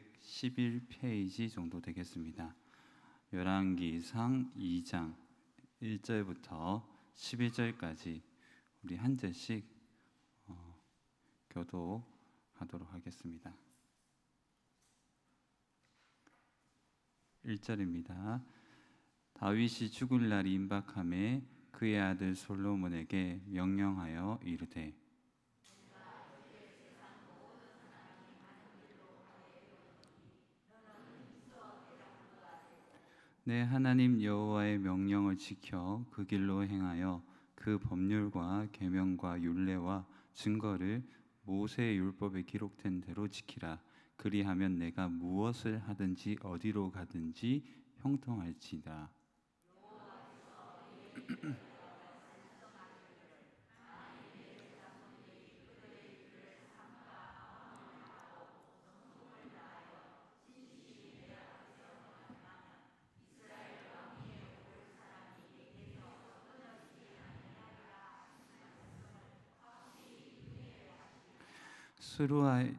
11페이지 정도 되겠습니다. 열왕기상 2장 1절부터 11절까지 우리 한 절씩 교도하도록 하겠습니다. 1절입니다. 다윗이 죽을 날이 임박함에 그의 아들 솔로몬에게 명령하여 이르되 내 하나님 여호와의 명령을 지켜 그 길로 행하여 그 법률과 계명과 율례와 증거를 모세의 율법에 기록된 대로 지키라. 그리하면 내가 무엇을 하든지 어디로 가든지 형통할지다.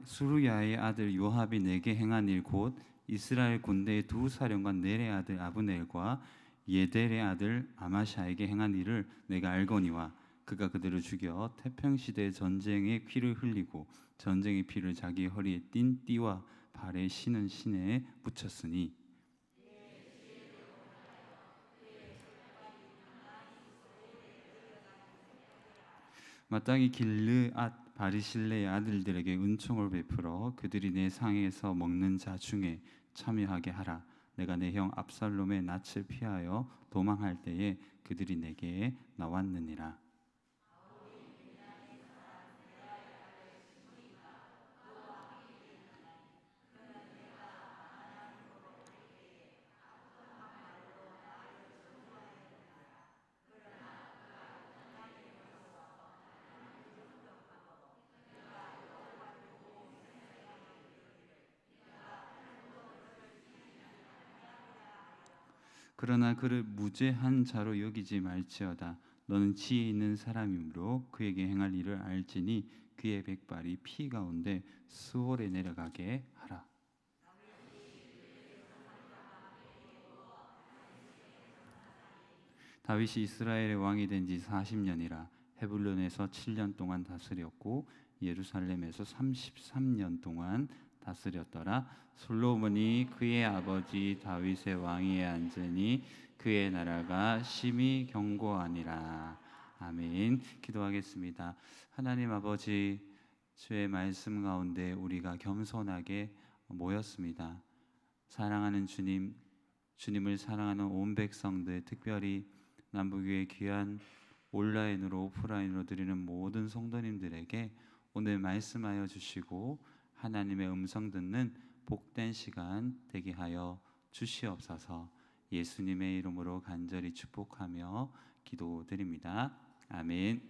수루야의 아들 요압이 내게 행한 일 곧 이스라엘 군대의 두 사령관 넬의 아들 아브넬과 예델의 아들 아마샤에게 행한 일을 내가 알거니와 그가 그들을 죽여 태평시대 전쟁의 피를 흘리고 전쟁의 피를 자기 허리에 띤 띠와 발에 신은 신에 붙였으니 마땅히 길르앗 바리실레의 아들들에게 은총을 베풀어 그들이 내 상에서 먹는 자 중에 참여하게 하라. 내가 내 형 압살롬의 낯을 피하여 도망할 때에 그들이 내게 나왔느니라. 그러나 그를 무죄한 자로 여기지 말지어다. 너는 지혜 있는 사람이므로 그에게 행할 일을 알지니 그의 백발이 피 가운데 수월에 내려가게 하라. 다윗이 이스라엘의 왕이 된 지 40년이라. 헤불론에서 7년 동안 다스렸고 예루살렘에서 33년 동안 다스렸더라. 솔로몬이 그의 아버지 다윗의 왕위에 앉으니 그의 나라가 심히 견고하니라. 아멘. 기도하겠습니다. 하나님 아버지, 주의 말씀 가운데 우리가 겸손하게 모였습니다. 사랑하는 주님, 주님을 사랑하는 온 백성들, 특별히 남북교회 귀한 온라인으로 오프라인으로 드리는 모든 성도님들에게 오늘 말씀하여 주시고 하나님의 음성 듣는 복된 시간 되게 하여 주시옵소서. 예수님의 이름으로 간절히 축복하며 기도드립니다. 아멘.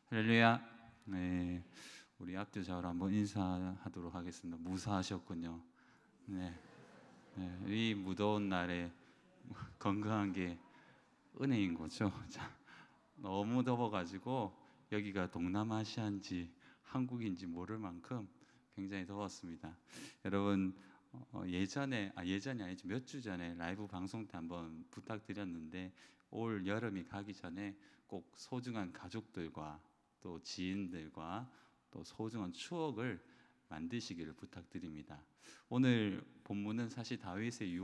할렐루야. 네, 우리 앞뒤좌우로 한번 인사하도록 하겠습니다. 무사하셨군요. 네, 이 무더운 날에 건강한 게 은혜인 거죠. 너무 더워가지고 여기가 동남아시아인지 한국인지 모를 만큼 굉장히 더웠습니다. 여러분 예전이 아니죠. 몇 주 전에 라이브 방송 때 한번 부탁드렸는데 올 여름이 가기 전에 꼭 소중한 가족들과 또 지인들과 또 소중한 추억을 만드시기를 부탁드립니다. 오늘 본문은 사실 다윗의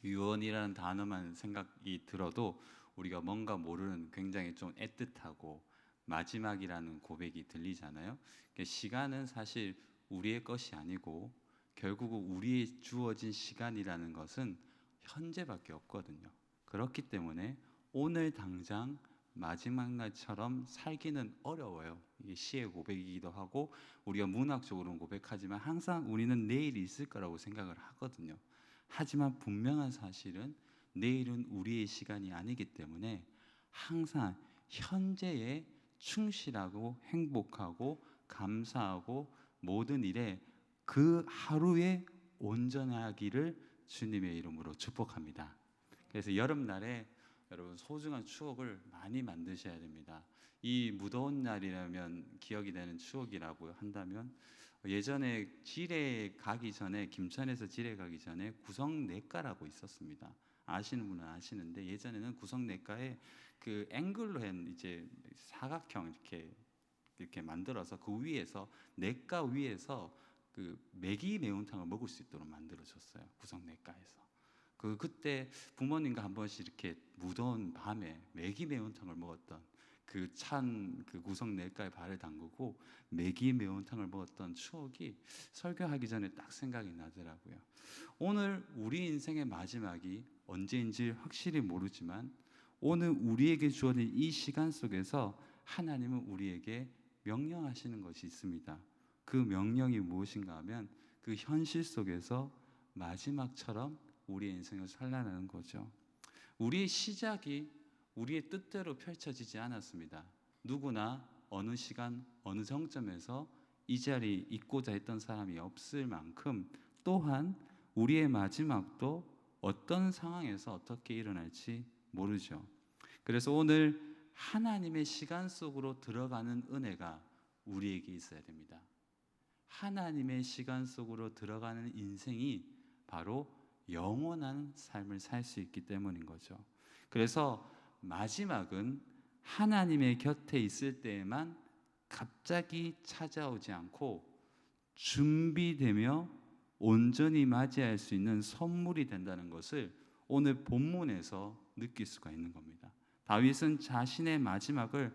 유언이라는 단어만 생각이 들어도 우리가 뭔가 모르는 굉장히 좀 애틋하고 마지막이라는 고백이 들리잖아요. 시간은 사실 우리의 것이 아니고 결국 우리의 주어진 시간이라는 것은 현재밖에 없거든요. 그렇기 때문에 오늘 당장 마지막 날처럼 살기는 어려워요. 이게 시의 고백이기도 하고 우리가 문학적으로는 고백하지만 항상 우리는 내일이 있을 거라고 생각을 하거든요. 하지만 분명한 사실은 내일은 우리의 시간이 아니기 때문에 항상 현재에 충실하고 행복하고 감사하고 모든 일에 그 하루에 온전하기를 주님의 이름으로 축복합니다. 그래서 여름날에 여러분 소중한 추억을 많이 만드셔야 됩니다. 이 무더운 날이라면 기억이 되는 추억이라고 한다면 예전에 지뢰 가기 전에, 김천에서 지뢰 가기 전에 구성내과라고 있었습니다. 아시는 분은 아시는데, 예전에는 구성내과에 그 앵글로한 이제 사각형 이렇게 만들어서 그 위에서, 내과 위에서 그 매기 매운탕을 먹을 수 있도록 만들어줬어요. 구성내과에서. 그때 부모님과 한 번씩 이렇게 무더운 밤에 매기 매운탕을 먹었던, 그 찬 그 구성내과에 발을 담그고 매기 매운탕을 먹었던 추억이 설교하기 전에 딱 생각이 나더라고요. 오늘 우리 인생의 마지막이 언제인지 확실히 모르지만, 오늘 우리에게 주어진 이 시간 속에서 하나님은 우리에게 명령하시는 것이 있습니다. 그 명령이 무엇인가 하면, 그 현실 속에서 마지막처럼 우리의 인생을 살아나는 거죠. 우리의 시작이 우리의 뜻대로 펼쳐지지 않았습니다. 누구나 어느 시간 어느 정점에서 이 자리에 있고자 했던 사람이 없을 만큼, 또한 우리의 마지막도 어떤 상황에서 어떻게 일어날지 모르죠. 그래서 오늘 하나님의 시간 속으로 들어가는 은혜가 우리에게 있어야 됩니다. 하나님의 시간 속으로 들어가는 인생이 바로 영원한 삶을 살 수 있기 때문인 거죠. 그래서 마지막은 하나님의 곁에 있을 때에만 갑자기 찾아오지 않고 준비되며 온전히 맞이할 수 있는 선물이 된다는 것을 오늘 본문에서 느낄 수가 있는 겁니다. 다윗은 자신의 마지막을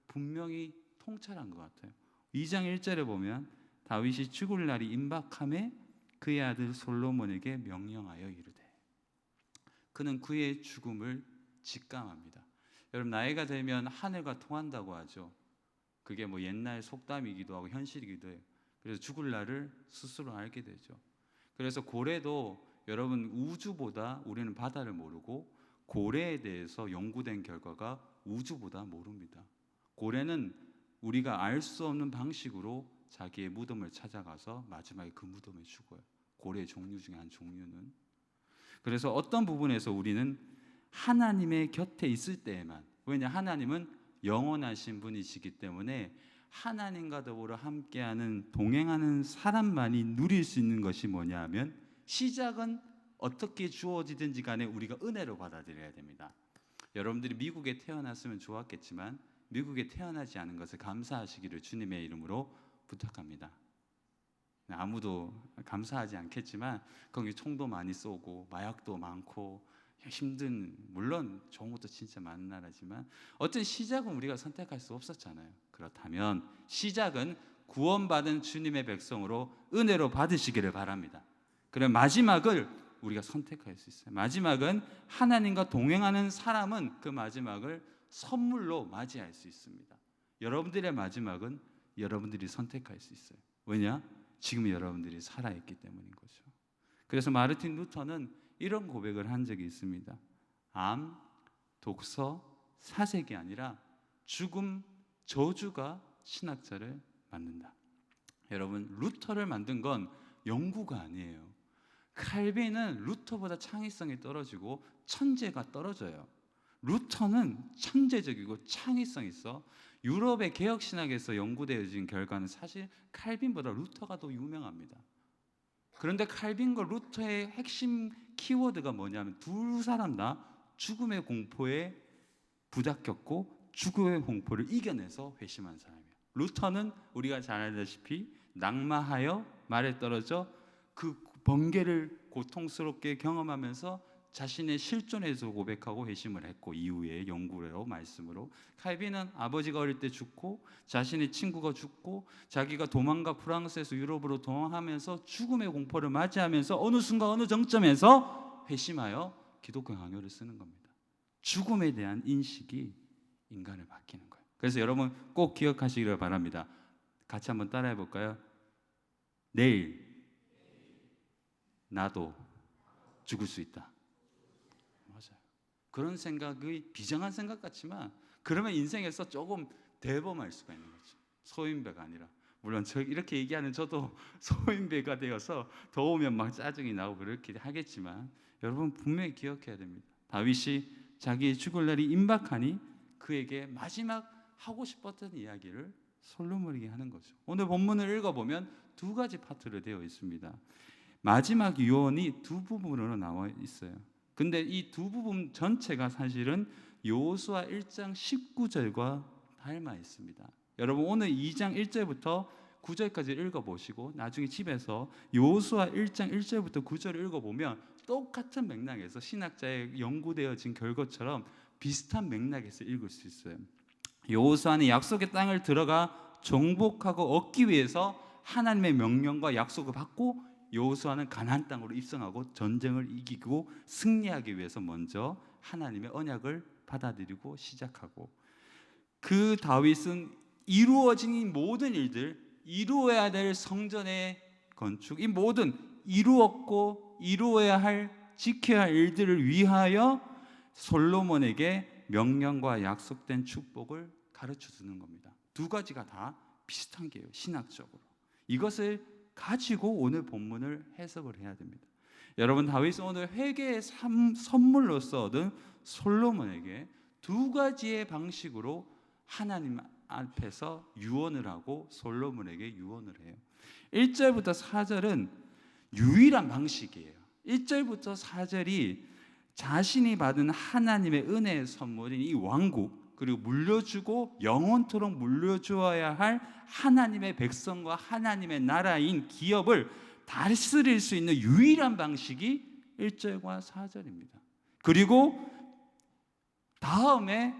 분명히 통찰한 것 같아요. 2장 1절에 보면 다윗이 죽을 날이 임박함에 그의 아들 솔로몬에게 명령하여 이르되, 그는 그의 죽음을 직감합니다. 여러분, 나이가 들면 하늘과 통한다고 하죠. 그게 뭐 옛날 속담이기도 하고 현실이기도 해요. 그래서 죽을 날을 스스로 알게 되죠. 그래서 고래도, 여러분, 우주보다 우리는 바다를 모르고 고래에 대해서 연구된 결과가 우주보다 모릅니다. 고래는 우리가 알 수 없는 방식으로 자기의 무덤을 찾아가서 마지막에 그 무덤에 죽어요. 고래의 종류 중에 한 종류는. 그래서 어떤 부분에서 우리는 하나님의 곁에 있을 때에만, 왜냐, 하나님은 영원하신 분이시기 때문에 하나님과 더불어 함께하는, 동행하는 사람만이 누릴 수 있는 것이 뭐냐 하면, 시작은 어떻게 주어지든지 간에 우리가 은혜로 받아들여야 됩니다. 여러분들이 미국에 태어났으면 좋았겠지만 미국에 태어나지 않은 것을 감사하시기를 주님의 이름으로 부탁합니다. 아무도 감사하지 않겠지만 거기 총도 많이 쏘고 마약도 많고 힘든, 물론 좋은 것도 진짜 많은 나라지만 어떤 시작은 우리가 선택할 수 없었잖아요. 그렇다면 시작은 구원받은 주님의 백성으로 은혜로 받으시기를 바랍니다. 그럼 마지막을 우리가 선택할 수 있어요. 마지막은 하나님과 동행하는 사람은 그 마지막을 선물로 맞이할 수 있습니다. 여러분들의 마지막은 여러분들이 선택할 수 있어요. 왜냐? 지금 여러분들이 살아있기 때문인 거죠. 그래서 마르틴 루터는 이런 고백을 한 적이 있습니다. 암, 독서, 사색이 아니라 죽음, 저주가 신학자를 만든다. 여러분, 루터를 만든 건 연구가 아니에요. 칼빈은 루터보다 창의성이 떨어지고 천재가 떨어져요. 루터는 천재적이고 창의성이 있어. 유럽의 개혁신학에서 연구되어진 결과는 사실 칼빈보다 루터가 더 유명합니다. 그런데 칼빈과 루터의 핵심 키워드가 뭐냐면, 두 사람 다 죽음의 공포에 부닥겼고 죽음의 공포를 이겨내서 회심한 사람이에요. 루터는 우리가 잘 알다시피 낙마하여 말에 떨어져 그 번개를 고통스럽게 경험하면서 자신의 실존에서 고백하고 회심을 했고, 이후에 연구로 말씀으로. 칼빈은 아버지가 어릴 때 죽고 자신의 친구가 죽고 자기가 도망가 프랑스에서 유럽으로 도망하면서 죽음의 공포를 맞이하면서 어느 순간 어느 정점에서 회심하여 기독교 강요를 쓰는 겁니다. 죽음에 대한 인식이 인간을 바뀌는 거예요. 그래서 여러분 꼭 기억하시기를 바랍니다. 같이 한번 따라해 볼까요? 내일 나도 죽을 수 있다. 맞아요. 그런 생각이 비장한 생각 같지만, 그러면 인생에서 조금 대범할 수가 있는 거죠. 소인배가 아니라. 물론 이렇게 얘기하는 저도 소인배가 되어서 더우면 막 짜증이 나고 그렇게 하겠지만, 여러분 분명히 기억해야 됩니다. 다윗이 자기의 죽을 날이 임박하니 그에게 마지막 하고 싶었던 이야기를 솔로몬에게 하는 거죠. 오늘 본문을 읽어보면 두 가지 파트로 되어 있습니다. 마지막 유언이 두 부분으로 나와 있어요. 근데 이 두 부분 전체가 사실은 여호수아 1장 19절과 닮아 있습니다. 여러분 오늘 2장 1절부터 9절까지 읽어보시고 나중에 집에서 여호수아 1장 1절부터 9절을 읽어보면 똑같은 맥락에서 신학자의 연구되어진 결과처럼 비슷한 맥락에서 읽을 수 있어요. 여호수아는 약속의 땅을 들어가 정복하고 얻기 위해서 하나님의 명령과 약속을 받고 여호수아는 가나안 땅으로 입성하고 전쟁을 이기고 승리하기 위해서 먼저 하나님의 언약을 받아들이고 시작하고, 그 다윗은 이루어진 이 모든 일들, 이루어야 될 성전의 건축, 이 모든 이루었고 이루어야 할 지켜야 할 일들을 위하여 솔로몬에게 명령과 약속된 축복을 가르쳐 주는 겁니다. 두 가지가 다 비슷한 게요, 신학적으로. 이것을 가지고 오늘 본문을 해석을 해야 됩니다. 여러분, 다윗은 오늘 회개의 선물로서 얻은 솔로몬에게 두 가지의 방식으로 하나님 앞에서 유언을 하고 솔로몬에게 유언을 해요. 1절부터 4절은 유일한 방식이에요. 1절부터 4절이 자신이 받은 하나님의 은혜의 선물인 이 왕국, 그리고 물려주고 영원토록 물려주어야 할 하나님의 백성과 하나님의 나라인 기업을 다스릴 수 있는 유일한 방식이 1절과 4절입니다. 그리고 다음에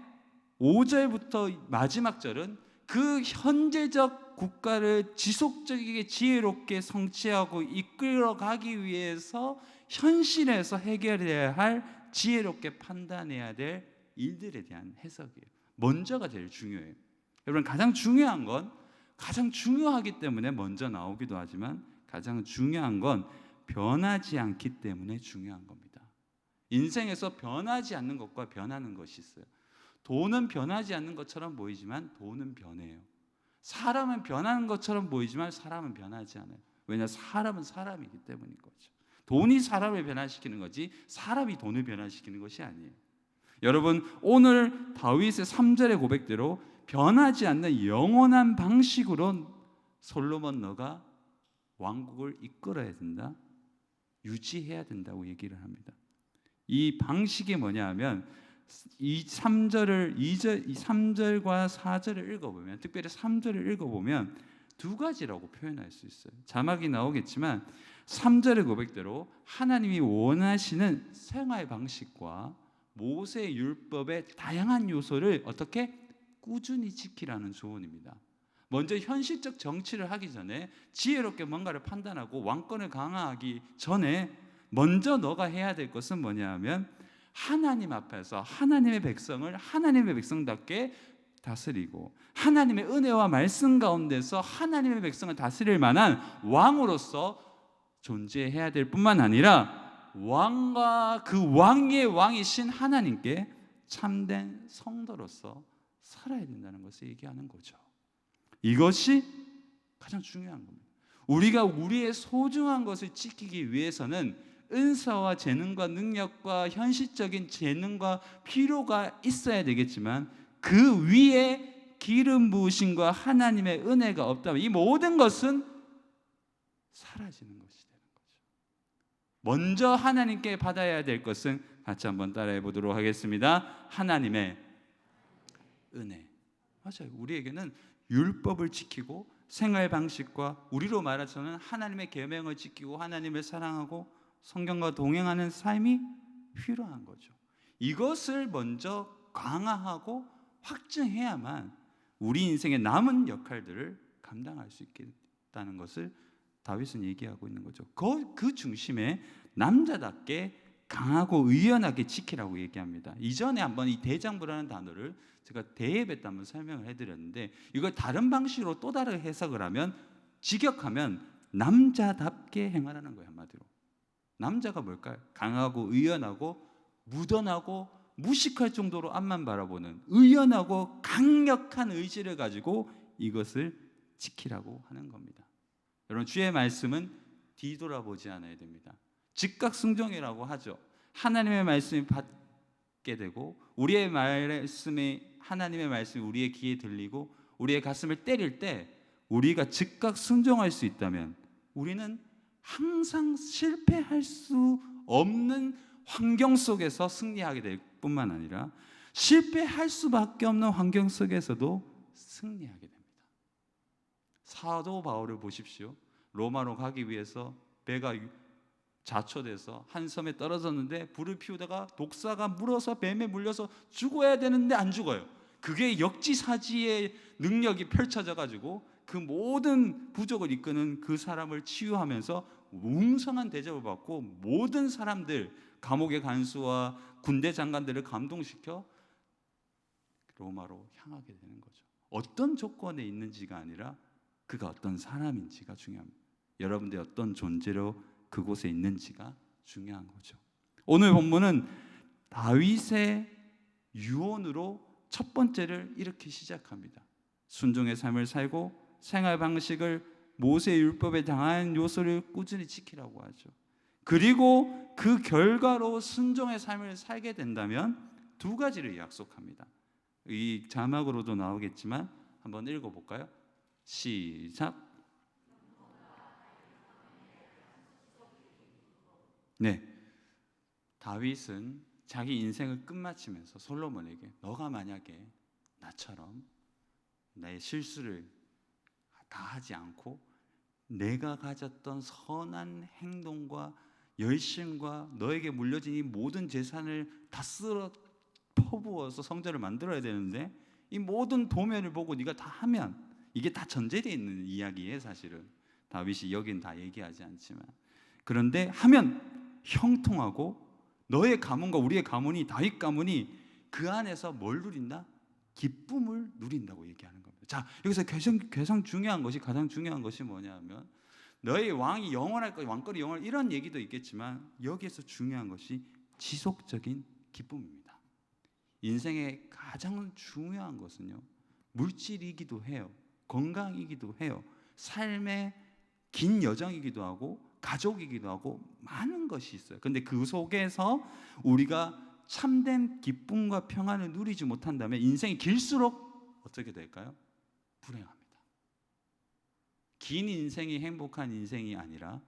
5절부터 마지막 절은 그 현재적 국가를 지속적이게 지혜롭게 성취하고 이끌어가기 위해서 현실에서 해결해야 할, 지혜롭게 판단해야 될 일들에 대한 해석이에요. 먼저가 제일 중요해요. 여러분, 가장 중요한 건, 가장 중요하기 때문에 먼저 나오기도 하지만 가장 중요한 건 변하지 않기 때문에 중요한 겁니다. 인생에서 변하지 않는 것과 변하는 것이 있어요. 돈은 변하지 않는 것처럼 보이지만 돈은 변해요. 사람은 변하는 것처럼 보이지만 사람은 변하지 않아요. 왜냐? 사람은 사람이기 때문인 거죠. 돈이 사람을 변화시키는 거지 사람이 돈을 변화시키는 것이 아니에요. 여러분, 오늘 다윗의 3절의 고백대로 변하지 않는 영원한 방식으로 솔로몬, 너가 왕국을 이끌어야 된다, 유지해야 된다고 얘기를 합니다. 이 방식이 뭐냐 하면 이 3절과 4절을 읽어보면, 특별히 3절을 읽어보면 두 가지라고 표현할 수 있어요. 자막이 나오겠지만 3절의 고백대로 하나님이 원하시는 생활 방식과 모세의 율법의 다양한 요소를 어떻게 꾸준히 지키라는 조언입니다. 먼저 현실적 정치를 하기 전에, 지혜롭게 뭔가를 판단하고 왕권을 강화하기 전에 먼저 너가 해야 될 것은 뭐냐 하면 하나님 앞에서 하나님의 백성을 하나님의 백성답게 다스리고, 하나님의 은혜와 말씀 가운데서 하나님의 백성을 다스릴 만한 왕으로서 존재해야 될 뿐만 아니라 왕과 그 왕의 왕이신 하나님께 참된 성도로서 살아야 된다는 것을 얘기하는 거죠. 이것이 가장 중요한 겁니다. 우리가 우리의 소중한 것을 지키기 위해서는 은사와 재능과 능력과 현실적인 재능과 필요가 있어야 되겠지만 그 위에 기름 부으심과 하나님의 은혜가 없다면 이 모든 것은 사라지는 것이 되는 거죠. 먼저 하나님께 받아야 될 것은, 같이 한번 따라해 보도록 하겠습니다. 하나님의 은혜. 맞아요. 우리에게는 율법을 지키고 생활 방식과, 우리로 말해서는 하나님의 계명을 지키고 하나님을 사랑하고 성경과 동행하는 삶이 필요한 거죠. 이것을 먼저 강화하고 확증해야만 우리 인생의 남은 역할들을 감당할 수 있겠다는 것을 다윗은 얘기하고 있는 거죠. 그 중심에 남자답게 강하고 의연하게 지키라고 얘기합니다. 이전에 한번 이 대장부라는 단어를 제가 대예배 때 한번 설명을 해드렸는데, 이걸 다른 방식으로 또 다르게 해석을 하면, 직역하면 남자답게 행하라는 거예요. 한마디로 남자가 뭘까요? 강하고 의연하고 무던하고 무식할 정도로 앞만 바라보는 의연하고 강력한 의지를 가지고 이것을 지키라고 하는 겁니다. 여러분, 주의 말씀은 뒤돌아보지 않아야 됩니다. 즉각순종이라고 하죠. 하나님의 말씀이 받게 되고, 우리의 말씀이, 하나님의 말씀이 우리의 귀에 들리고 우리의 가슴을 때릴 때 우리가 즉각 순종할 수 있다면 우리는 항상 실패할 수 없는 환경 속에서 승리하게 될 뿐만 아니라 실패할 수밖에 없는 환경 속에서도 승리하게 됩니다. 사도 바울을 보십시오. 로마로 가기 위해서 배가 자초돼서 한 섬에 떨어졌는데 불을 피우다가 독사가 물어서 뱀에 물려서 죽어야 되는데 안 죽어요. 그게 역지사지의 능력이 펼쳐져 가지고 그 모든 부족을 이끄는 그 사람을 치유하면서 웅성한 대접을 받고 모든 사람들, 감옥의 간수와 군대 장관들을 감동시켜 로마로 향하게 되는 거죠. 어떤 조건에 있는지가 아니라 그가 어떤 사람인지가 중요합니다. 여러분들이 어떤 존재로 그곳에 있는지가 중요한 거죠. 오늘 본문은 다윗의 유언으로 첫 번째를 이렇게 시작합니다. 순종의 삶을 살고 생활 방식을 모세의 율법에 당한 요소를 꾸준히 지키라고 하죠. 그리고 그 결과로 순종의 삶을 살게 된다면 두 가지를 약속합니다. 이 자막으로도 나오겠지만 한번 읽어볼까요? 시작. 네, 다윗은 자기 인생을 끝마치면서 솔로몬에게 너가 만약에 나처럼 나의 실수를 다 하지 않고 내가 가졌던 선한 행동과 열심과 너에게 물려진 이 모든 재산을 다 쓸어 퍼부어서 성전을 만들어야 되는데 이 모든 도면을 보고 네가 다 하면, 이게 다 전제되어 있는 이야기예요. 사실은 다윗이 여긴 다 얘기하지 않지만, 그런데 하면 형통하고 너의 가문과 우리의 가문이, 다윗 가문이 그 안에서 뭘 누린다? 기쁨을 누린다고 얘기하는 겁니다. 자, 여기서 가장 중요한 것이 뭐냐면 너의 왕이 영원할 것, 왕권이 영원할, 이런 얘기도 있겠지만 여기에서 중요한 것이 지속적인 기쁨입니다. 인생의 가장 중요한 것은요, 물질이기도 해요, 건강이기도 해요, 삶의 긴 여정이기도 하고 가족이기도 하고 많은 것이 있어요. 근데 그 속에서 우리가 참된 기쁨과 평안을 누리지 못한다면 인생이 길수록 어떻게 될까요? 불행합니다. 긴 인생이 행복한 인생이 아니라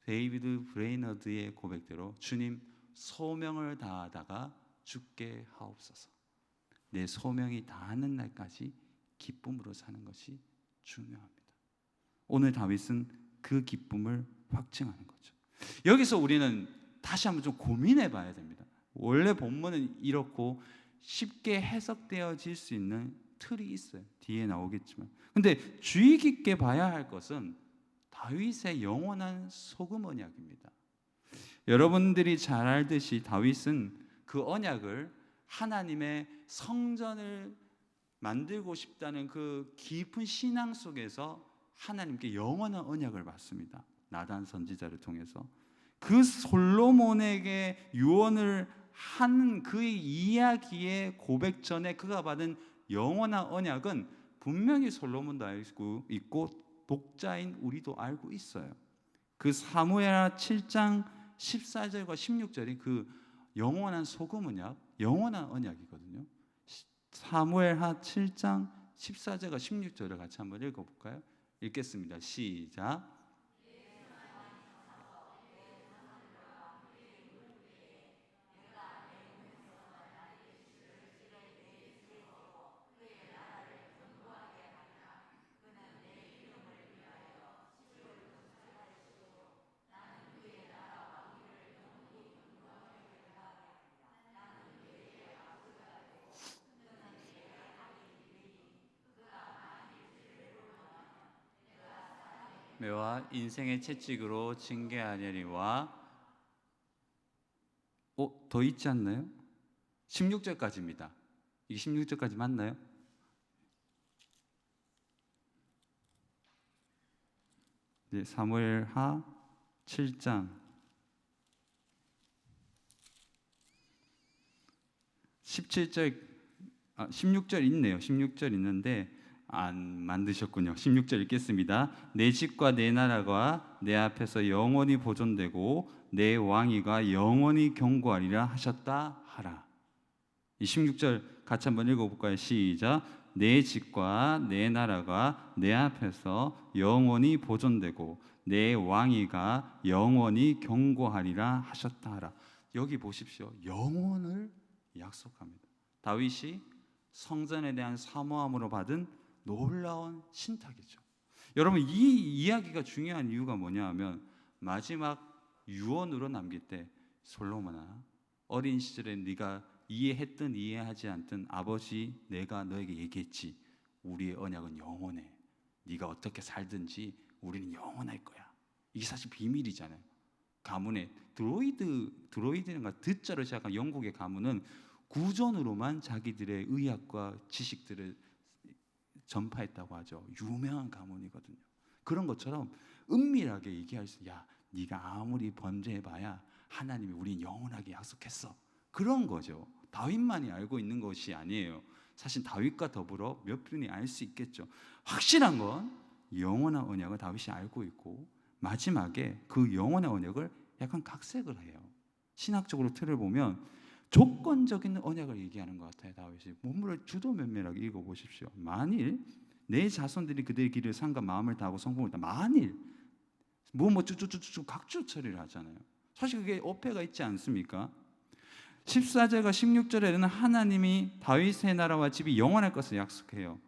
데이비드 브레이너드의 고백대로 주님, 소명을 다하다가 죽게 하옵소서. 내 소명이 다하는 날까지 기쁨으로 사는 것이 중요합니다. 오늘 다윗은 그 기쁨을 확증하는 거죠. 여기서 우리는 다시 한번 좀 고민해 봐야 됩니다. 원래 본문은 이렇고 쉽게 해석되어질 수 있는 틀이 있어요. 뒤에 나오겠지만, 근데 주의 깊게 봐야 할 것은 다윗의 영원한 소금 언약입니다. 여러분들이 잘 알듯이 다윗은 그 언약을 하나님의 성전을 만들고 싶다는 그 깊은 신앙 속에서 하나님께 영원한 언약을 받습니다. 나단 선지자를 통해서 그 솔로몬에게 유언을 한 그의 이야기의 고백 전에 그가 받은 영원한 언약은 분명히 솔로몬도 알고 있고 독자인 우리도 알고 있어요. 그 사무엘하 7장 14절과 16절이 그 영원한 소금 언약, 영원한 언약이거든요. 사무엘하 7장 14절과 16절을 같이 한번 읽어볼까요? 읽겠습니다. 시작. 매와 인생의 채찍으로 징계하려니와 더 있지 않나요? 16절까지입니다. 이게 16절까지 맞나요? 네, 사무엘하 7장 16절 있네요. 16절 있는데 안 만드셨군요. 16절 읽겠습니다. 내 집과 내 나라가 내 앞에서 영원히 보존되고 내 왕위가 영원히 견고하리라 하셨다 하라. 이 16절 같이 한번 읽어볼까요? 시작. 내 집과 내 나라가 내 앞에서 영원히 보존되고 내 왕위가 영원히 경고하리라 하셨다 하라. 여기 보십시오. 영원을 약속합니다. 다윗이 성전에 대한 사모함으로 받은 놀라운 신탁이죠. 여러분, 이 이야기가 중요한 이유가 뭐냐 하면 마지막 유언으로 남길 때 솔로몬아, 어린 시절에 네가 이해했든 이해하지 않든 아버지 내가 너에게 얘기했지. 우리의 언약은 영원해. 네가 어떻게 살든지 우리는 영원할 거야. 이게 사실 비밀이잖아요. 가문의 드로이드인가 듣자로 시작한 영국의 가문은 구전으로만 자기들의 의학과 지식들을 전파했다고 하죠. 유명한 가문이거든요. 그런 것처럼 은밀하게 얘기할 수, 야, 네가 아무리 범죄해봐야 하나님이 우린 영원하게 약속했어. 그런 거죠. 다윗만이 알고 있는 것이 아니에요. 사실 다윗과 더불어 몇 분이 알 수 있겠죠. 확실한 건 영원한 언약을 다윗이 알고 있고 마지막에 그 영원한 언약을 약간 각색을 해요. 신학적으로 틀을 보면 조건적인 언약을 얘기하는 것 같아요. 다윗이 본문을 주도면밀하게 읽어보십시오. 만일 내 자손들이 그들의 길을 삼가 마음을 다하고 성공을 다, 만일 쭈쭈쭈쭈 각주 처리를 하잖아요. 사실 그게 어폐가 있지 않습니까? 14절과 16절에는 하나님이 다윗의 나라와 집이 영원할 것을 약속해요.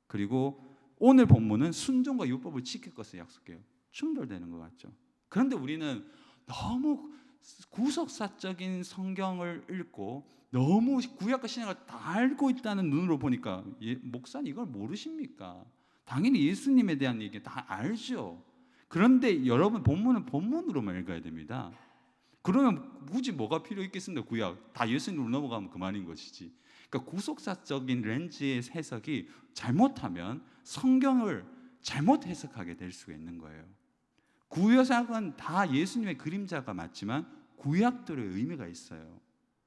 그리고 오늘 본문은 순종과 율법을 지킬 것을 약속해요. 충돌되는 것 같죠. 그런데 우리는 너무 구속사적인 성경을 읽고 너무 구약과 신약을 다 알고 있다는 눈으로 보니까, 목사님 이걸 모르십니까? 당연히 예수님에 대한 얘기 다 알죠. 그런데 여러분, 본문은 본문으로만 읽어야 됩니다. 그러면 굳이 뭐가 필요 있겠습니까? 구약 다 예수님으로 넘어가면 그만인 것이지. 그러니까 구속사적인 렌즈의 해석이 잘못하면 성경을 잘못 해석하게 될 수가 있는 거예요. 구약은 다 예수님의 그림자가 맞지만 구약들의 의미가 있어요.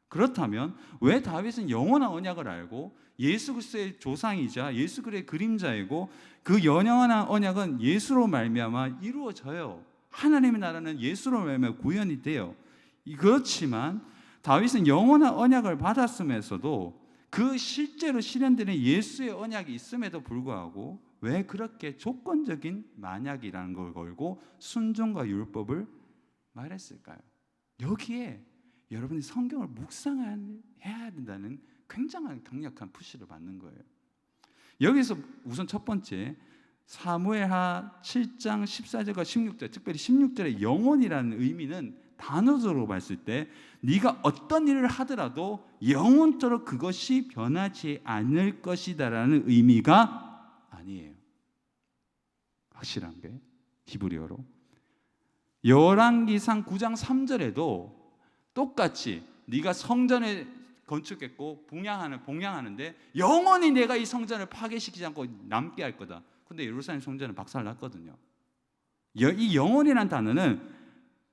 그렇다면 왜 다윗은 영원한 언약을 알고 예수 그리스도의 조상이자 예수 그리스도의 그림자이고 그 영원한 언약은 예수로 말미암아 이루어져요. 하나님의 나라는 예수로 말미암아 구현이 돼요. 그렇지만 다윗은 영원한 언약을 받았으면서도 그 실제로 실현되는 예수의 언약이 있음에도 불구하고 왜 그렇게 조건적인 만약이라는 걸 걸고 순종과 율법을 말했을까요? 여기에 여러분이 성경을 묵상해야 된다는 굉장한 강력한 푸시를 받는 거예요. 여기서 우선 첫 번째, 사무엘하 7장 14절과 16절, 특별히 16절의 영원이라는 의미는 단어적으로 봤을 때 네가 어떤 일을 하더라도 영원토록 그것이 변하지 않을 것이다라는 의미가 아니에요. 확실한 게 히브리어로 열왕기상 9장 3절에도 똑같이 네가 성전을 건축했고 봉양하는데 영원히 내가 이 성전을 파괴시키지 않고 남게 할 거다. 근데 예루살렘 성전은 박살났거든요. 이 영원이라는 단어는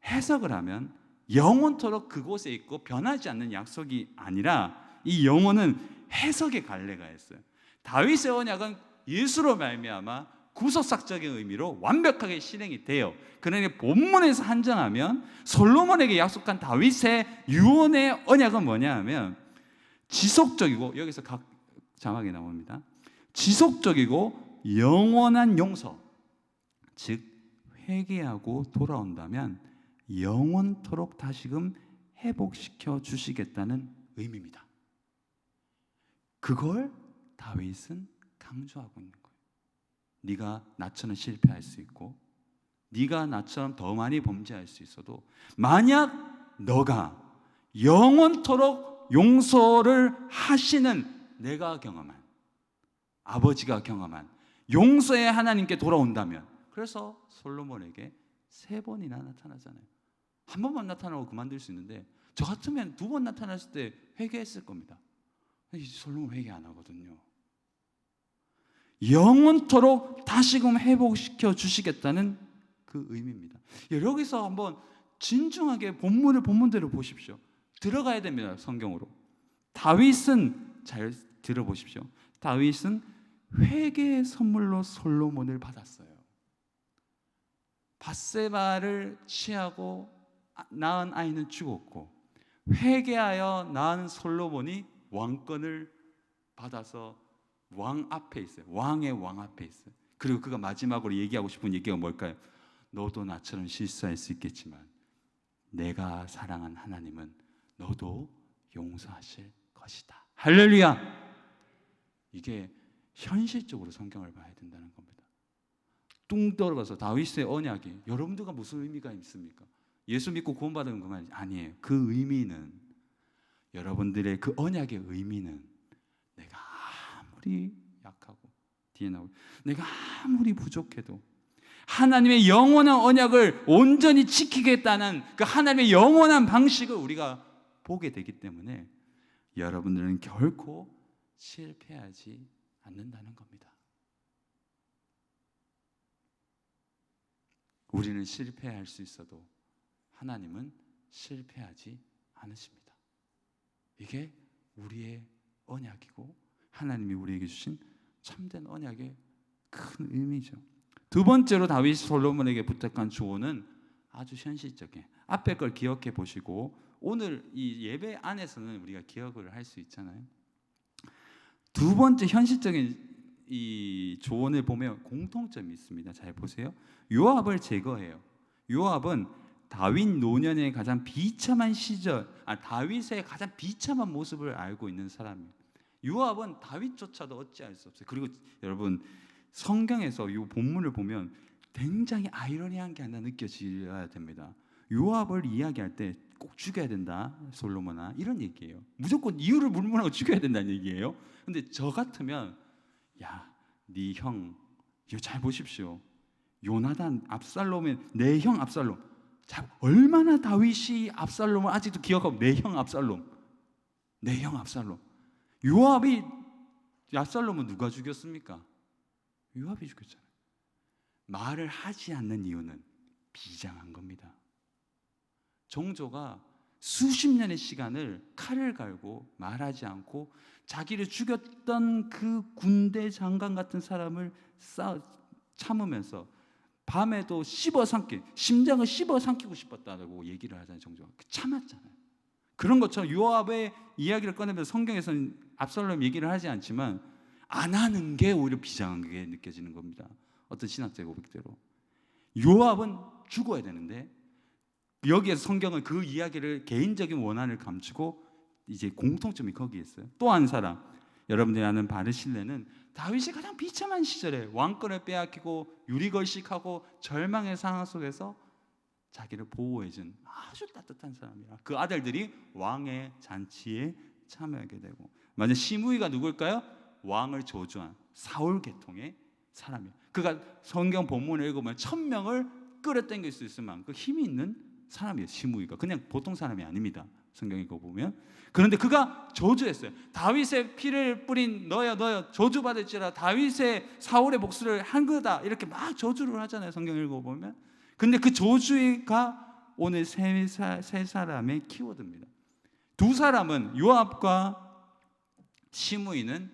해석을 하면 영원토록 그곳에 있고 변하지 않는 약속이 아니라 이 영원은 해석의 갈래가 있어요. 다윗의 언약은 예수로 말미암아 구속사적인 의미로 완벽하게 실행이 돼요. 그러니 본문에서 한정하면 솔로몬에게 약속한 다윗의 유언의 언약은 뭐냐 하면 지속적이고, 여기서 각 자막이 나옵니다. 지속적이고 영원한 용서, 즉 회개하고 돌아온다면 영원토록 다시금 회복시켜 주시겠다는 의미입니다. 그걸 다윗은 강조하고 있는 거예요. 네가 나처럼 실패할 수 있고 네가 나처럼 더 많이 범죄할 수 있어도 만약 너가 영원토록 용서를 하시는 내가 경험한, 아버지가 경험한 용서의 하나님께 돌아온다면, 그래서 솔로몬에게 3번이나 나타나잖아요. 한 번만 나타나고 그만둘 수 있는데 저 같으면 2번 나타났을 때 회개했을 겁니다. 솔로몬 회개 안 하거든요. 영원토록 다시금 회복시켜 주시겠다는 그 의미입니다. 여기서 한번 진중하게 본문대로 보십시오. 들어가야 됩니다. 성경으로. 다윗은, 잘 들어보십시오. 다윗은 회개의 선물로 솔로몬을 받았어요. 밧세바를 취하고 낳은 아이는 죽었고 회개하여 낳은 솔로몬이 왕권을 받아서 왕 앞에 있어요. 왕의 왕 앞에 있어요. 그리고 그가 마지막으로 얘기하고 싶은 얘기가 뭘까요? 너도 나처럼 실수할 수 있겠지만 내가 사랑한 하나님은 너도 용서하실 것이다. 할렐루야! 이게 현실적으로 성경을 봐야 된다는 겁니다. 뚱 떨어져서 다윗의 언약이 여러분들과 무슨 의미가 있습니까? 예수 믿고 구원받은 것만 아니에요. 그 의미는, 여러분들의 그 언약의 의미는 내가 아무리 약하고 뒤에 나오고 내가 아무리 부족해도 하나님의 영원한 언약을 온전히 지키겠다는 그 하나님의 영원한 방식을 우리가 보게 되기 때문에 여러분들은 결코 실패하지 않는다는 겁니다. 우리는 실패할 수 있어도 하나님은 실패하지 않으십니다. 이게 우리의 언약이고 하나님이 우리에게 주신 참된 언약의 큰 의미죠. 두 번째로 다윗이 솔로몬에게 부탁한 조언은 아주 현실적인, 앞에 걸 기억해 보시고 오늘 이 예배 안에서는 우리가 기억을 할 수 있잖아요. 두 번째 현실적인 이 조언을 보면 공통점이 있습니다. 잘 보세요. 요압을 제거해요. 요압은 다윗 노년의 가장 비참한 시절, 다윗의 가장 비참한 모습을 알고 있는 사람이에요. 요압은 다윗조차도 어찌할 수 없어요. 그리고 여러분 성경에서 이 본문을 보면 굉장히 아이러니한 게 하나 느껴져야 됩니다. 요압을 이야기할 때 꼭 죽여야 된다, 솔로몬아, 이런 얘기예요. 무조건 이유를 불문하고 죽여야 된다는 얘기예요. 근데 저 같으면 야, 네 형, 이거 잘 보십시오. 요나단, 압살롬의 내 형 압살롬. 자, 얼마나 다윗이 압살롬을 아직도 기억하고 내 형 압살롬, 내 형 압살롬. 요압이 압살롬은 누가 죽였습니까? 요압이 죽였잖아요. 말을 하지 않는 이유는 비장한 겁니다. 종조가 수십 년의 시간을 칼을 갈고 말하지 않고 자기를 죽였던 그 군대 장관 같은 사람을 참으면서 밤에도 심장을 씹어 삼키고 싶었다고 얘기를 하잖아요. 종조가 참았잖아요. 그런 것처럼 요압의 이야기를 꺼내면서 성경에서는 압살롬 얘기를 하지 않지만 안 하는 게 오히려 비장한 게 느껴지는 겁니다. 어떤 신학적 고백대로 요압은 죽어야 되는데 여기에서 성경은 그 이야기를 개인적인 원한을 감추고 이제 공통점이 거기에 있어요. 또 한 사람, 여러분들이 아는 바르실레는 다윗이 가장 비참한 시절에 왕권을 빼앗기고 유리걸식하고 절망의 상황 속에서 자기를 보호해준 아주 따뜻한 사람이야. 그 아들들이 왕의 잔치에 참여하게 되고, 만약 시므이가 누굴까요? 왕을 저주한 사울 계통의 사람이에요. 그가 성경 본문을 읽으면 1000명을 끌어당길 수 있을 만큼 힘이 있는 사람이에요. 시므이가 그냥 보통 사람이 아닙니다. 성경에 거 보면. 그런데 그가 저주했어요. 다윗의 피를 뿌린 너야 저주받을지라, 다윗의 사울의 복수를 한 거다, 이렇게 막 저주를 하잖아요. 성경 읽어보면. 근데 그 저주가 오늘 세 사람의 키워드입니다. 두 사람은, 요압과 시므이는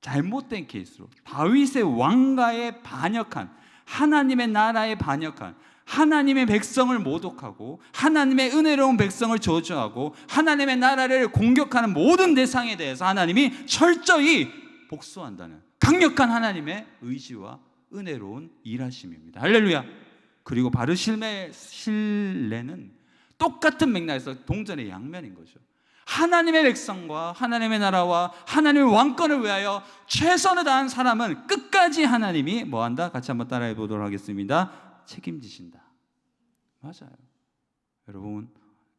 잘못된 케이스로 다윗의 왕가에 반역한, 하나님의 나라에 반역한, 하나님의 백성을 모독하고 하나님의 은혜로운 백성을 저주하고 하나님의 나라를 공격하는 모든 대상에 대해서 하나님이 철저히 복수한다는 강력한 하나님의 의지와 은혜로운 일하심입니다. 할렐루야. 그리고 바르실레는 똑같은 맥락에서 동전의 양면인 거죠. 하나님의 백성과 하나님의 나라와 하나님의 왕권을 위하여 최선을 다한 사람은 끝까지 하나님이 뭐한다? 같이 한번 따라해 보도록 하겠습니다. 책임지신다. 맞아요. 여러분,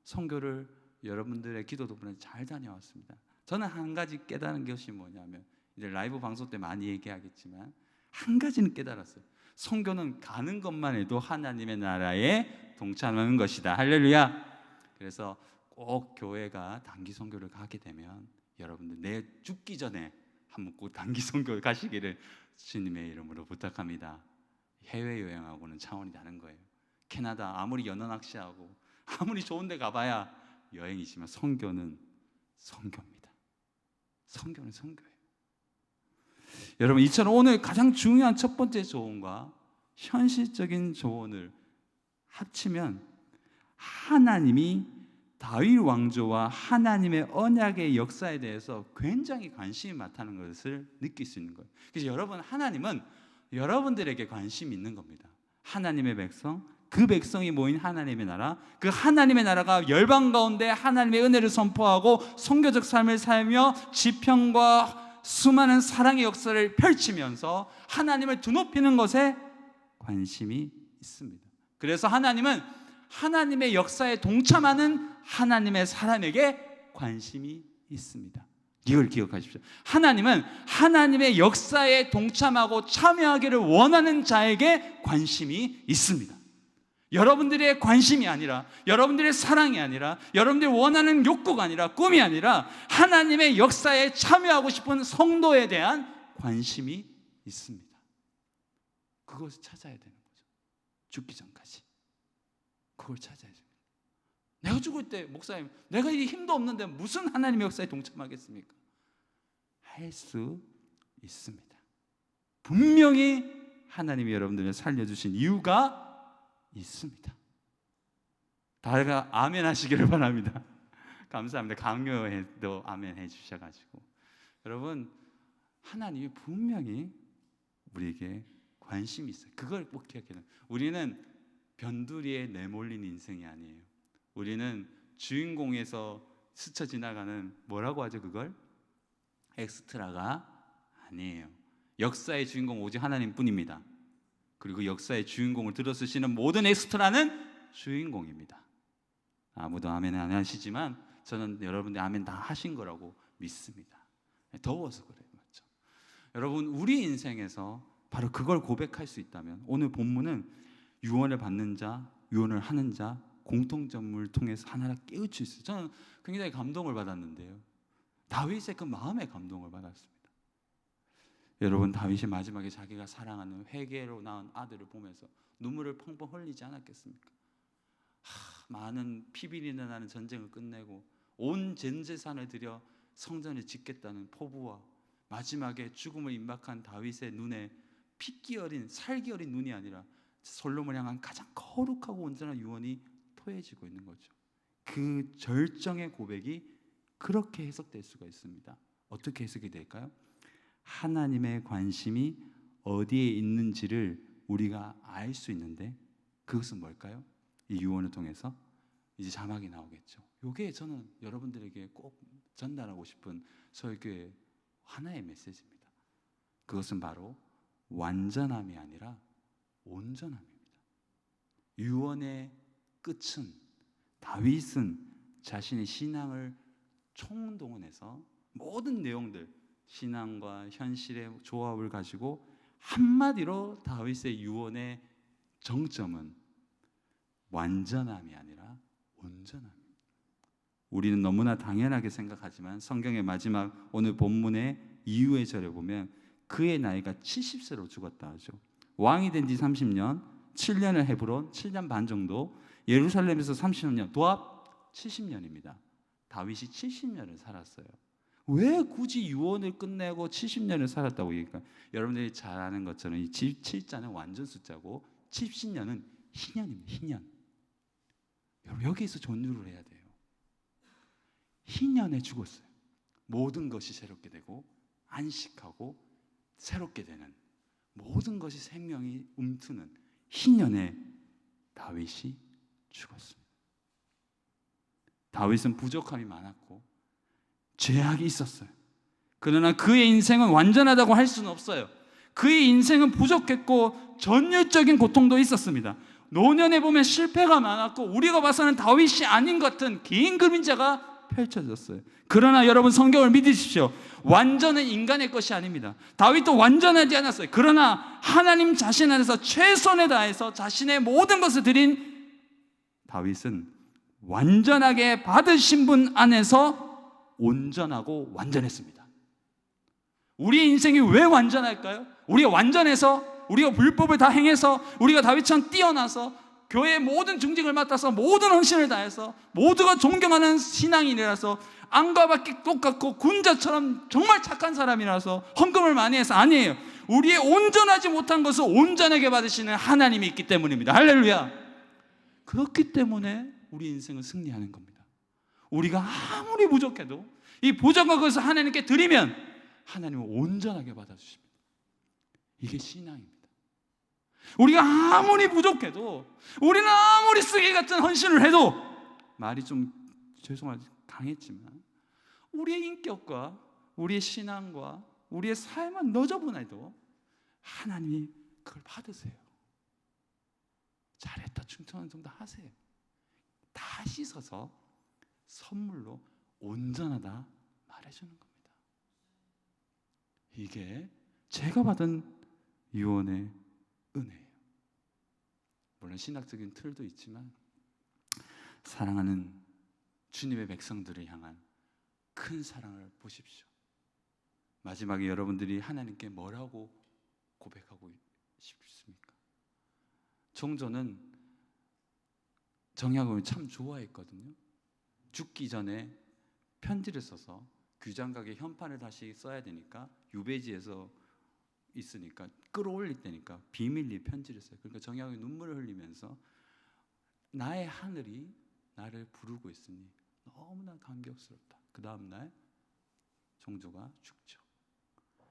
선교를 여러분들의 기도 덕분에 잘 다녀왔습니다. 저는 한 가지 깨달은 것이 뭐냐면, 이제 라이브 방송 때 많이 얘기하겠지만 한 가지는 깨달았어요. 선교는 가는 것만 해도 하나님의 나라에 동참하는 것이다. 할렐루야. 그래서 꼭 교회가 단기 선교를 가게 되면 여러분들 내 죽기 전에 한번 꼭 단기 선교 가시기를 주님의 이름으로 부탁합니다. 해외여행하고는 차원이 다른 거예요. 캐나다 아무리 연어낚시하고 아무리 좋은 데 가봐야 여행이지만 선교는 선교입니다. 선교는 선교예요. 여러분, 이처럼 오늘 가장 중요한 첫 번째 조언과 현실적인 조언을 합치면 하나님이 다윗 왕조와 하나님의 언약의 역사에 대해서 굉장히 관심이 많다는 것을 느낄 수 있는 거예요. 그래서 여러분, 하나님은 여러분들에게 관심이 있는 겁니다. 하나님의 백성, 그 백성이 모인 하나님의 나라, 그 하나님의 나라가 열방 가운데 하나님의 은혜를 선포하고 선교적 삶을 살며 지평과 수많은 사랑의 역사를 펼치면서 하나님을 드높이는 것에 관심이 있습니다. 그래서 하나님은 하나님의 역사에 동참하는 하나님의 사람에게 관심이 있습니다. 이걸 기억하십시오. 하나님은 하나님의 역사에 동참하고 참여하기를 원하는 자에게 관심이 있습니다. 여러분들의 관심이 아니라, 여러분들의 사랑이 아니라, 여러분들이 원하는 욕구가 아니라, 꿈이 아니라 하나님의 역사에 참여하고 싶은 성도에 대한 관심이 있습니다. 그것을 찾아야 되는 거죠. 죽기 전까지 그걸 찾아야 됩니다. 내가 죽을 때 목사님, 내가 이 힘도 없는데 무슨 하나님의 역사에 동참하겠습니까? 할 수 있습니다. 분명히 하나님이 여러분들을 살려주신 이유가 있습니다. 다들 아멘 하시기를 바랍니다. 감사합니다. 강요에도 아멘 해주셔가지고. 여러분, 하나님이 분명히 우리에게 관심이 있어요. 그걸 꼭 기억해야 돼요. 우리는 변두리에 내몰린 인생이 아니에요. 우리는 주인공에서 스쳐 지나가는, 뭐라고 하죠 그걸? 엑스트라가 아니에요. 역사의 주인공 오직 하나님뿐입니다. 그리고 역사의 주인공을 들어쓰시는 모든 엑스트라는 주인공입니다. 아무도 아멘 안 하시지만 저는 여러분들 아멘 다 하신 거라고 믿습니다. 더워서 그래요. 맞죠? 여러분, 우리 인생에서 바로 그걸 고백할 수 있다면, 오늘 본문은 유언을 받는 자, 유언을 하는 자 공통점을 통해서 하나를 깨우칠 수 있어요. 저는 굉장히 감동을 받았는데요, 다윗의 그 마음에 감동을 받았습니다. 여러분, 다윗이 마지막에 자기가 사랑하는 회개로 낳은 아들을 보면서 눈물을 펑펑 흘리지 않았겠습니까? 많은 피비린내 나는 전쟁을 끝내고 온 전 재산을 들여 성전을 짓겠다는 포부와 마지막에 죽음을 임박한 다윗의 눈에 핏기 어린, 살기 어린 눈이 아니라 솔로몬을 향한 가장 거룩하고 온전한 유언이 토해지고 있는 거죠. 그 절정의 고백이 그렇게 해석될 수가 있습니다. 어떻게 해석이 될까요? 하나님의 관심이 어디에 있는지를 우리가 알 수 있는데, 그것은 뭘까요? 이 유언을 통해서 이제 자막이 나오겠죠. 이게 저는 여러분들에게 꼭 전달하고 싶은 설교의 하나의 메시지입니다. 그것은 바로 완전함이 아니라 온전함입니다. 유언의 끝은, 다윗은 자신의 신앙을 총동원해서 모든 내용들, 신앙과 현실의 조합을 가지고 한마디로 다윗의 유언의 정점은 완전함이 아니라 온전함입니다. 우리는 너무나 당연하게 생각하지만 성경의 마지막 오늘 본문의 이후의 절에 보면 그의 나이가 70세로 죽었다 하죠. 왕이 된 지 30년, 7년을 헤브론, 7년 반 정도, 예루살렘에서 30년, 도합 70년입니다. 다윗이 70년을 살았어요. 왜 굳이 유언을 끝내고 70년을 살았다고 얘기할까요? 여러분들이 잘 아는 것처럼 이 7자는 완전 숫자고 70년은 희년입니다. 희년. 여러분, 여기에서 존중을 해야 돼요. 희년에 죽었어요. 모든 것이 새롭게 되고 안식하고 새롭게 되는, 모든 것이 생명이 움트는 희년에 다윗이 죽었습니다. 다윗은 부족함이 많았고 죄악이 있었어요. 그러나 그의 인생은 완전하다고 할 수는 없어요. 그의 인생은 부족했고 전율적인 고통도 있었습니다. 노년에 보면 실패가 많았고 우리가 봐서는 다윗이 아닌 것 같은 긴 그림자가 펼쳐졌어요. 그러나 여러분, 성경을 믿으십시오. 완전은 인간의 것이 아닙니다. 다윗도 완전하지 않았어요. 그러나 하나님 자신 안에서 최선을 다해서 자신의 모든 것을 드린 다윗은 완전하게 받으신 분 안에서 온전하고 완전했습니다. 우리 인생이 왜 완전할까요? 우리가 완전해서, 우리가 불법을 다 행해서, 우리가 다윗처럼 뛰어나서 교회의 모든 중직을 맡아서 모든 헌신을 다해서 모두가 존경하는 신앙인이라서 안과 밖이 똑같고 군자처럼 정말 착한 사람이라서 헌금을 많이 해서 아니에요. 우리의 온전하지 못한 것을 온전하게 받으시는 하나님이 있기 때문입니다. 할렐루야. 그렇기 때문에 우리 인생은 승리하는 겁니다. 우리가 아무리 부족해도 이 부족한 것을 하나님께 드리면 하나님은 온전하게 받아주십니다. 이게 신앙입니다. 우리가 아무리 부족해도, 우리는 아무리 쓰기 같은 헌신을 해도, 말이 좀 죄송하지 강했지만 우리의 인격과 우리의 신앙과 우리의 삶은 너저분해도 하나님이 그걸 받으세요. 잘했다 칭찬하는 정도 하세요. 다 씻어서 선물로 온전하다 말해주는 겁니다. 이게 제가 받은 유언의 은혜예요. 물론 신학적인 틀도 있지만 사랑하는 주님의 백성들을 향한 큰 사랑을 보십시오. 마지막에 여러분들이 하나님께 뭐라고 고백하고 싶습니까? 종조는 정약용을 참 좋아했거든요. 죽기 전에 편지를 써서 규장각에 현판을 다시 써야 되니까 유배지에서 있으니까 끌어올릴 때니까 비밀리 편지를 써요. 그러니까 정약용이 눈물을 흘리면서 나의 하늘이 나를 부르고 있으니 너무나 감격스럽다. 그 다음 날 종조가 죽죠.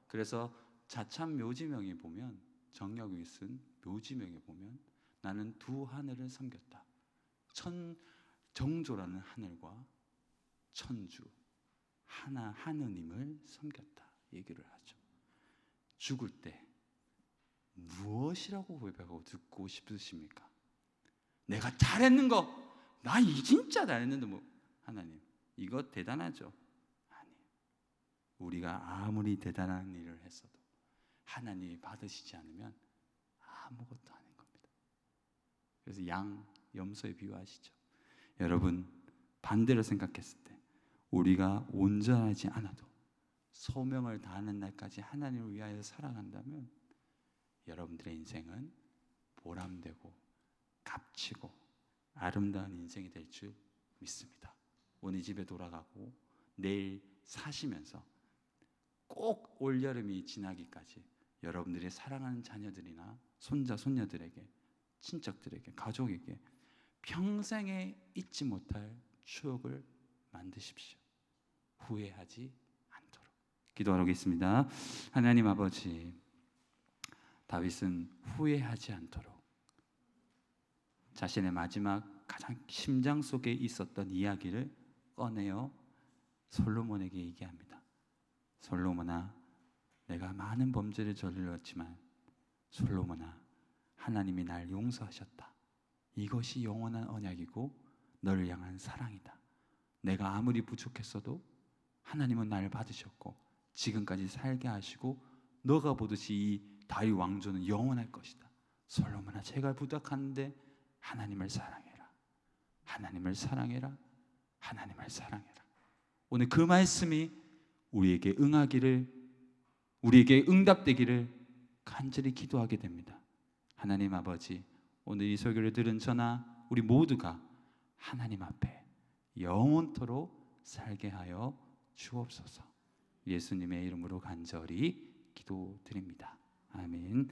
그래서 자참 묘지명에 보면, 정약용이 쓴 묘지명에 보면 나는 두 하늘을 섬겼다. 정조라는 하늘과 천주 하나 하느님을 섬겼다 얘기를 하죠. 죽을 때 무엇이라고 고백하고 듣고 싶으십니까? 내가 잘했는 거, 나 진짜 잘했는데 뭐 하나님 이거 대단하죠? 아니에요. 우리가 아무리 대단한 일을 했어도 하나님이 받으시지 않으면 아무것도 아닌 겁니다. 그래서 양, 염소에 비유하시죠. 여러분, 반대로 생각했을 때 우리가 온전하지 않아도 소명을 다하는 날까지 하나님을 위하여 살아간다면 여러분들의 인생은 보람되고 값지고 아름다운 인생이 될 줄 믿습니다. 오늘 집에 돌아가고 내일 사시면서 꼭 올여름이 지나기까지 여러분들의 사랑하는 자녀들이나 손자, 손녀들에게, 친척들에게, 가족에게 평생에 잊지 못할 추억을 만드십시오. 후회하지 않도록. 기도하겠습니다. 하나님 아버지, 다윗은 후회하지 않도록 자신의 마지막 가장 심장 속에 있었던 이야기를 꺼내어 솔로몬에게 얘기합니다. 솔로몬아, 내가 많은 범죄를 저질렀지만 솔로몬아, 하나님이 날 용서하셨다. 이것이 영원한 언약이고 너를 향한 사랑이다. 내가 아무리 부족했어도 하나님은 나를 받으셨고 지금까지 살게 하시고 너가 보듯이 이 다윗 왕조는 영원할 것이다. 솔로몬아, 제가 부탁하는데 하나님을 사랑해라. 하나님을 사랑해라. 하나님을 사랑해라. 오늘 그 말씀이 우리에게 응하기를, 우리에게 응답되기를 간절히 기도하게 됩니다. 하나님 아버지, 오늘 이 설교를 들은 저나 우리 모두가 하나님 앞에 영원토록 살게 하여 주옵소서. 예수님의 이름으로 간절히 기도드립니다. 아멘.